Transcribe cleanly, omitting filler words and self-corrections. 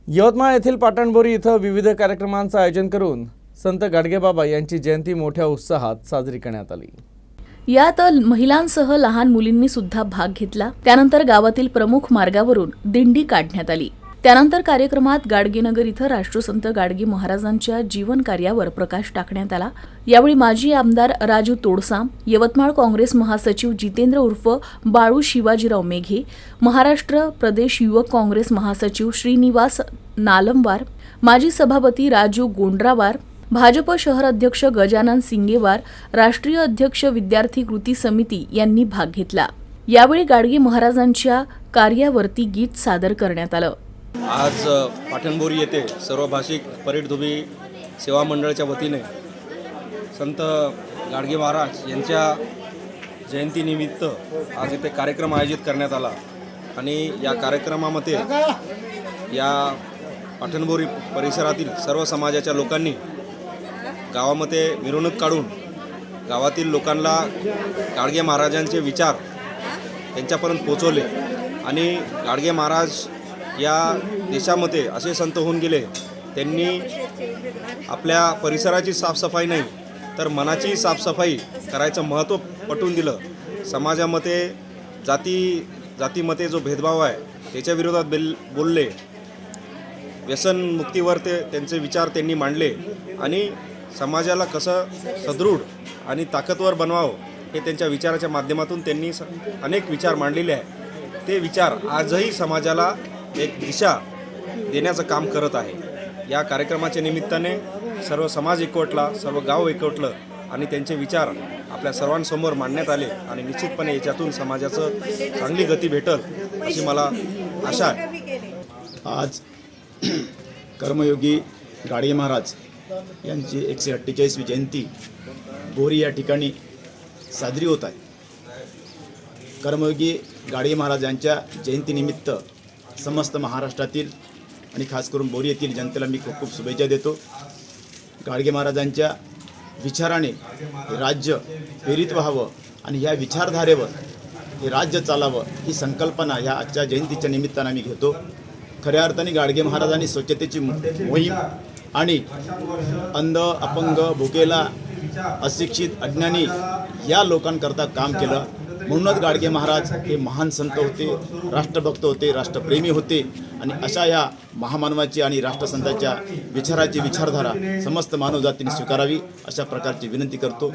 यवतमाळ येथील पाटणबोरी इथं विविध कार्यक्रमांचं आयोजन करून संत गाडगेबाबा यांची जयंती मोठ्या उत्साहात साजरी करण्यात आली। यात महिलांसह लहान मुलींनी सुद्धा भाग घेतला। त्यानंतर गावातील प्रमुख मार्गावरून दिंडी काढण्यात आली। त्यानंतर कार्यक्रमात गाडगेनगर इथं राष्ट्रसंत गाडगे महाराजांच्या जीवन कार्यावर प्रकाश टाकण्यात आला। यावेळी माजी आमदार राजू तोडसाम, यवतमाळ काँग्रेस महासचिव जितेंद्र उर्फ बाळू शिवाजीराव मेघे, महाराष्ट्र प्रदेश युवक काँग्रेस महासचिव श्रीनिवास नालमवार, माजी सभापती राजू गोंडरावार, भाजप शहर अध्यक्ष गजानन सिंगेवार, राष्ट्रीय अध्यक्ष विद्यार्थी कृती समिती यांनी भाग घेतला। यावेळी गाडगे महाराजांच्या कार्यावरती गीत सादर करण्यात आलं। आज पाटणबोरी येथे सर्व भाषिक परेडधुबी सेवा मंडळाच्या वतीने संत गाडगे महाराज यांच्या जयंतीनिमित्त आज इथे कार्यक्रम आयोजित करण्यात आला आणि या कार्यक्रमामध्ये या पाटणबोरी परिसरातील सर्व समाजाच्या लोकांनी गावामध्ये मिरवणूक काढून गावातील लोकांना गाडगे महाराजांचे विचार त्यांच्यापर्यंत पोचवले आणि गाडगे महाराज या देशामध्ये असे संत होऊन गेले, त्यांनी आपल्या परिसराची साफसफाई नाही तर मनाची साफसफाई करायचं महत्त्व पटवून दिलं। समाजामध्ये जातीमध्ये जो भेदभाव आहे त्याच्या विरोधात बोलले, व्यसनमुक्तीवर त्यांचे विचार त्यांनी मांडले आणि समाजाला कसं सदृढ आणि ताकदवर बनवावं हे त्यांच्या विचाराच्या माध्यमातून त्यांनी अनेक विचार मांडलेले आहे। ते विचार आजही समाजाला एक दिशा देण्याचं काम करत आहे। या कार्यक्रमाच्या निमित्ताने सर्व समाज एकवटला, सर्व गाव एकवटलं आणि त्यांचे विचार आपल्या सर्वांसमोर मांडण्यात आले आणि निश्चितपणे याच्यातून समाजाचं चांगली गती भेटेल अशी मला आशा आहे। आज कर्मयोगी गाडगे महाराज यांची 148वी जयंती बोरी या ठिकाणी साजरी होत आहे। कर्मयोगी गाडगे महाराज यांच्या जयंतीनिमित्त समस्त महाराष्ट्रातील आणि खास करून बोरी येथील जनतेला मी खूप खूप शुभेच्छा देतो। गाडगे महाराजांच्या विचाराने हे राज्य प्रेरित व्हावं आणि ह्या विचारधारेवर हे राज्य चालावं ही संकल्पना ह्या आजच्या जयंतीच्या निमित्तानं आम्ही घेतो। खऱ्या अर्थाने गाडगे महाराजांनी स्वच्छतेची मोहीम आणि अंध, अपंग, भुकेला, अशिक्षित, अज्ञानी या लोकांकरता काम केलं। म्हणूनच गाडगे महाराज हे महान संत होते, राष्ट्रभक्त होते, राष्ट्रप्रेमी होते आणि अशा या महामानवाची आणि राष्ट्रसंतांच्या विचाराची विचारधारा समस्त मानवजातीने स्वीकारावी अशा प्रकारची विनंती करतो।